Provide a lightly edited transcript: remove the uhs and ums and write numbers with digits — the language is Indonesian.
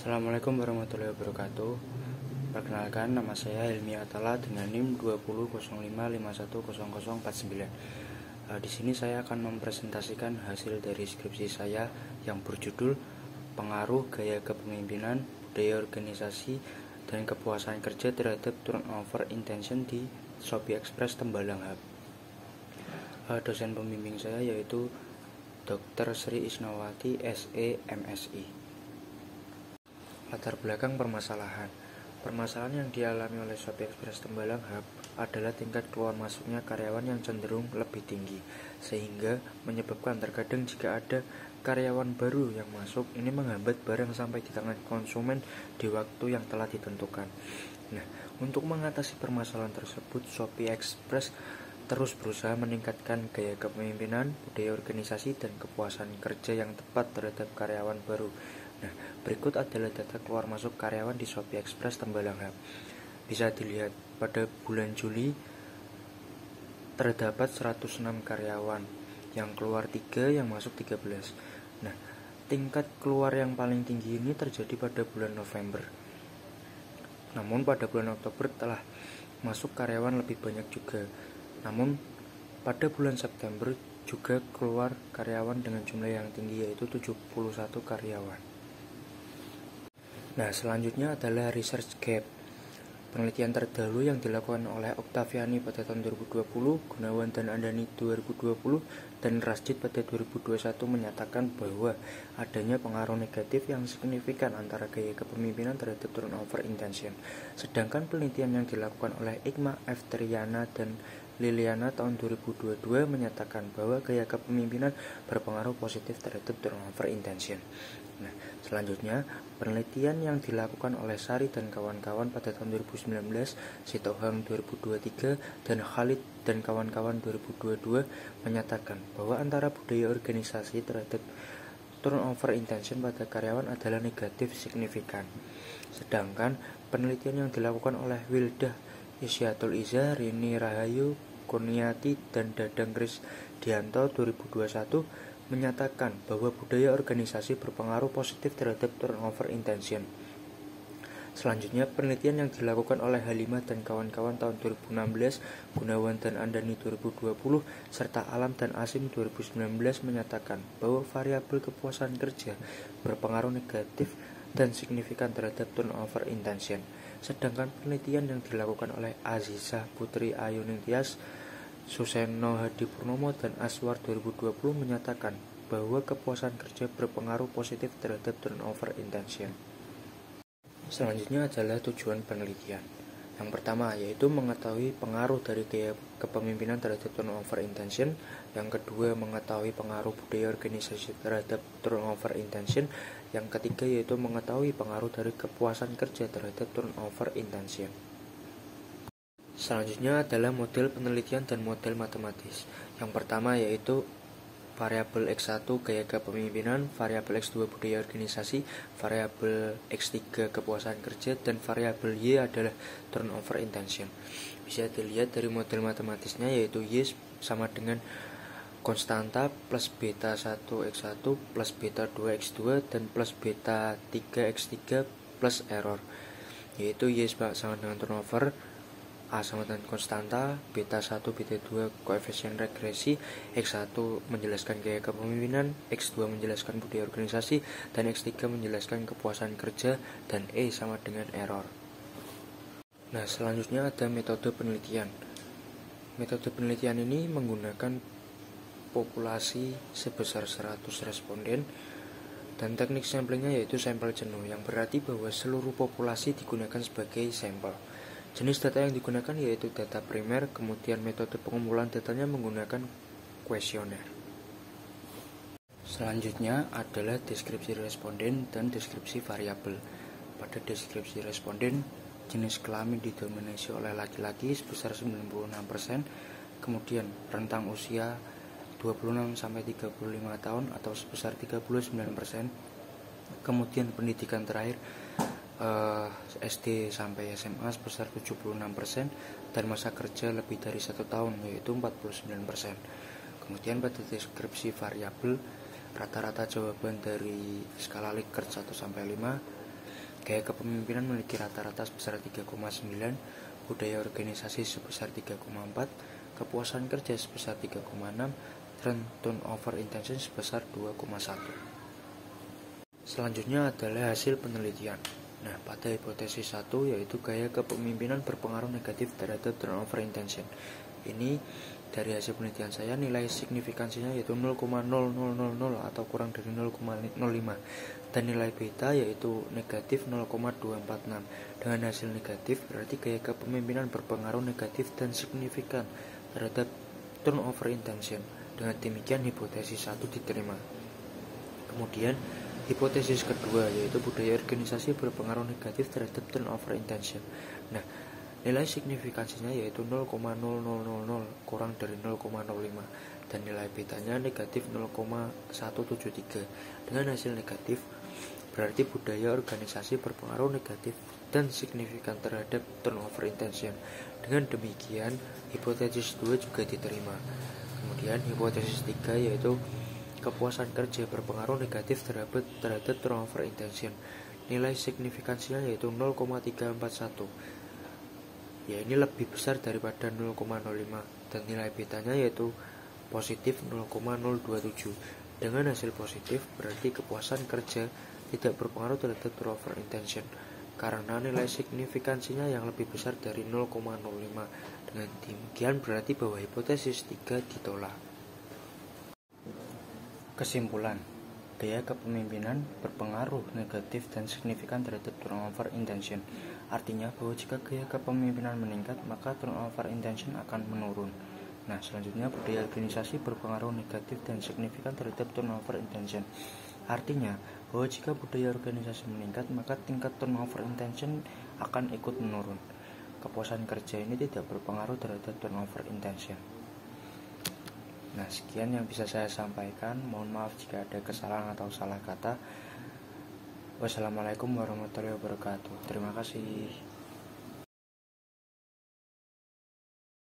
Assalamualaikum warahmatullahi wabarakatuh. Perkenalkan, nama saya Hilmi Atala dengan NIM 2005510049. Di sini saya akan mempresentasikan hasil dari skripsi saya yang berjudul Pengaruh Gaya Kepemimpinan, Budaya Organisasi, dan Kepuasan Kerja terhadap Turnover Intention di Shopee Express Tembalang Hub. Dosen pembimbing saya yaitu Dr. Sri Isnawati, SE, MSI. Latar belakang permasalahan yang dialami oleh Shopee Express Tembalang Hub adalah tingkat keluar masuknya karyawan yang cenderung lebih tinggi, sehingga menyebabkan terkadang jika ada karyawan baru yang masuk, ini menghambat barang sampai di tangan konsumen di waktu yang telah ditentukan. Nah, untuk mengatasi permasalahan tersebut, Shopee Express terus berusaha meningkatkan gaya kepemimpinan, budaya organisasi, dan kepuasan kerja yang tepat terhadap karyawan baru. Nah, berikut adalah data keluar masuk karyawan di Shopee Express Tembalang Hub. Bisa dilihat pada bulan Juli terdapat 106 karyawan, yang keluar 3, yang masuk 13. Nah, tingkat keluar yang paling tinggi ini terjadi pada bulan November. Namun pada bulan Oktober telah masuk karyawan lebih banyak juga. Namun pada bulan September juga keluar karyawan dengan jumlah yang tinggi, yaitu 71 karyawan. Nah, selanjutnya adalah research gap. Penelitian terdahulu yang dilakukan oleh Oktaviani pada tahun 2020, Gunawan dan Andani 2020, dan Rasjid pada 2021 menyatakan bahwa adanya pengaruh negatif yang signifikan antara gaya kepemimpinan terhadap turnover intention. Sedangkan penelitian yang dilakukan oleh Ikma F. Triana dan Liliana tahun 2022 menyatakan bahwa gaya kepemimpinan berpengaruh positif terhadap turnover intention. Nah, selanjutnya penelitian yang dilakukan oleh Sari dan kawan-kawan pada tahun 2019, Sitohang 2023, dan Khalid dan kawan-kawan 2022 menyatakan bahwa antara budaya organisasi terhadap turnover intention pada karyawan adalah negatif signifikan. Sedangkan penelitian yang dilakukan oleh Wildah Isyatul Iza, Rini Rahayu, Kurniati, dan Dadang Krisdianto 2021 menyatakan bahwa budaya organisasi berpengaruh positif terhadap turnover intention. Selanjutnya, penelitian yang dilakukan oleh Halimah dan kawan-kawan tahun 2016, Gunawan dan Andani 2020, serta Alam dan Asim 2019 menyatakan bahwa variabel kepuasan kerja berpengaruh negatif dan signifikan terhadap turnover intention. Sedangkan penelitian yang dilakukan oleh Azizah Putri Ayuningstias, Suseno Hadi Purnomo, dan Aswar 2020 menyatakan bahwa kepuasan kerja berpengaruh positif terhadap turnover intention. Selanjutnya adalah tujuan penelitian. Yang pertama yaitu mengetahui pengaruh dari gaya kepemimpinan terhadap turnover intention. Yang kedua, mengetahui pengaruh budaya organisasi terhadap turnover intention. Yang ketiga yaitu mengetahui pengaruh dari kepuasan kerja terhadap turnover intention. Selanjutnya adalah model penelitian dan model matematis. Yang pertama yaitu variabel X1 gaya kepemimpinan, variabel X2 budaya organisasi, variabel X3 kepuasan kerja, dan variabel Y adalah turnover intention. Bisa dilihat dari model matematisnya yaitu Y sama dengan konstanta plus beta 1 X1 plus beta 2 X2 dan plus beta 3 X3 plus error, yaitu Y sama dengan turnover, A sama dengan konstanta, beta 1, beta 2 koefisien regresi, X1 menjelaskan gaya kepemimpinan, X2 menjelaskan budaya organisasi, dan X3 menjelaskan kepuasan kerja, dan E sama dengan error. Nah, selanjutnya ada metode penelitian. Metode penelitian ini menggunakan populasi sebesar 100 responden, dan teknik samplingnya yaitu sampel jenuh, yang berarti bahwa seluruh populasi digunakan sebagai sampel. Jenis data yang digunakan yaitu data primer, kemudian metode pengumpulan datanya menggunakan kuesioner. Selanjutnya adalah deskripsi responden dan deskripsi variabel. Pada deskripsi responden, jenis kelamin didominasi oleh laki-laki sebesar 96%, kemudian rentang usia 26-35 tahun atau sebesar 39%, kemudian pendidikan terakhir SD sampai SMA sebesar 76%, dan masa kerja lebih dari 1 tahun yaitu 49%. Kemudian pada deskripsi variabel, rata-rata jawaban dari skala Likert 1-5 Gaya kepemimpinan memiliki rata-rata sebesar 3,9, budaya organisasi sebesar 3,4, kepuasan kerja sebesar 3,6, dan turnover intention sebesar 2,1. Selanjutnya adalah hasil penelitian. Nah, pada hipotesis 1 yaitu gaya kepemimpinan berpengaruh negatif terhadap turnover intention. Ini dari hasil penelitian saya, nilai signifikansinya yaitu 0,0000 atau kurang dari 0,05, dan nilai beta yaitu negatif 0,246. Dengan hasil negatif berarti gaya kepemimpinan berpengaruh negatif dan signifikan terhadap turnover intention. Dengan demikian hipotesis 1 diterima. Kemudian hipotesis kedua yaitu budaya organisasi berpengaruh negatif terhadap turnover intention. Nah, nilai signifikansinya yaitu 0,0000 kurang dari 0,05, dan nilai betanya negatif 0,173. Dengan hasil negatif berarti budaya organisasi berpengaruh negatif dan signifikan terhadap turnover intention. Dengan demikian hipotesis 2 juga diterima. Kemudian hipotesis 3 yaitu kepuasan kerja berpengaruh negatif terhadap turnover intention. Nilai signifikansinya yaitu 0,341. Ya, ini lebih besar daripada 0,05, dan nilai betanya yaitu positif 0,027. Dengan hasil positif berarti kepuasan kerja tidak berpengaruh terhadap turnover intention karena nilai signifikansinya yang lebih besar dari 0,05. Dengan demikian berarti bahwa hipotesis 3 ditolak. Kesimpulan, gaya kepemimpinan berpengaruh negatif dan signifikan terhadap turnover intention. Artinya bahwa jika gaya kepemimpinan meningkat, maka turnover intention akan menurun. Nah, selanjutnya budaya organisasi berpengaruh negatif dan signifikan terhadap turnover intention. Artinya bahwa jika budaya organisasi meningkat, maka tingkat turnover intention akan ikut menurun. Kepuasan kerja ini tidak berpengaruh terhadap turnover intention. Nah, sekian yang bisa saya sampaikan. Mohon maaf jika ada kesalahan atau salah kata. Wassalamualaikum warahmatullahi wabarakatuh. Terima kasih.